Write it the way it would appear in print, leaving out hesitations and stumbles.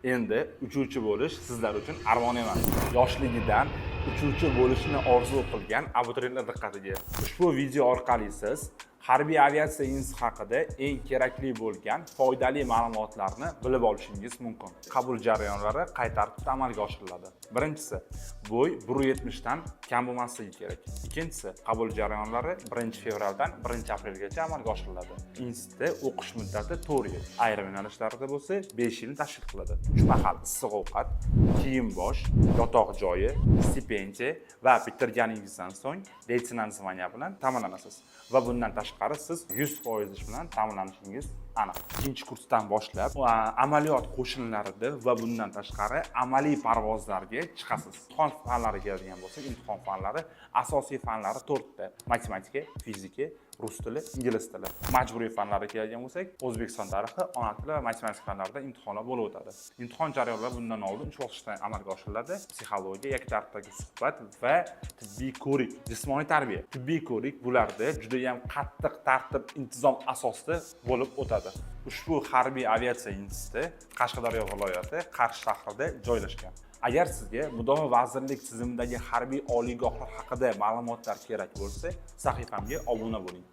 Endi uchuvchi bo'lish sizlar uchun armon emas. Yoshligidan uchuvchi bo'lishni orzu qilgan abituriyentlar diqqatiga. Ushbu video orqali siz harbiy aviatsiya instituti haqida eng kerakli bo'lgan foydali ma'lumotlarni bilib olishingiz mumkin. Qabul jarayonlari qay tartibda amalga oshiriladi? Birinchisi, bo'y 1.70 dan kam bo'lmasligi kerak. Ikkinchisi, qabul jarayonlari 1-fevraldan 1-aprelgacha amalga oshiriladi. Institutda o'qish muddati 4 yil. Ayrim yo'nalishlarda bo'lsa 5 yilni tashkil qiladi. 3 mahal issiq ovqat, kiyim-bosh, yotoq joyi, stipendiya va bitirganingizdan so'ng leytenantsvaniya bilan ta'minlanasiz. Va bundan tashqari siz 100% ish bilan ta'minlanishingiz aniq. Ikkinchi kursdan boshlab amaliyot qo'shinlarida va bundan tashqari amaliy parvozlarga chiqasiz. Imtihon fanlariga keladigan bo'lsak, imtihon fanlari asosiy fanlari 4 ta: matematika, fizika, rus tili, ingliz tili. Majburiy fanlarga keladigan bo'lsak, O'zbekiston tarixi, ona tili va matematika fanlarida imtihonlar bo'lib o'tadi. Imtihon jarayonlari bundan oldin 3 bosqichda amalga oshiriladi: psixologiya, yakka tartibdagi suhbat va tibbiy ko'rik, jismoniy tarbiya. Tibbiy ko'rik bularda juda ham qattiq tartib, intizom asosida bo'lib o'tadi. Ushbu harbiy aviatsiya instituti Qashqadaryo viloyati Qarshi shahrida joylashgan. Agar sizga Mudofaa vazirlik tizimidagi harbiy oliygohlar haqida ma'lumotlar kerak bo'lsa, sahifamga obuna bo'ling.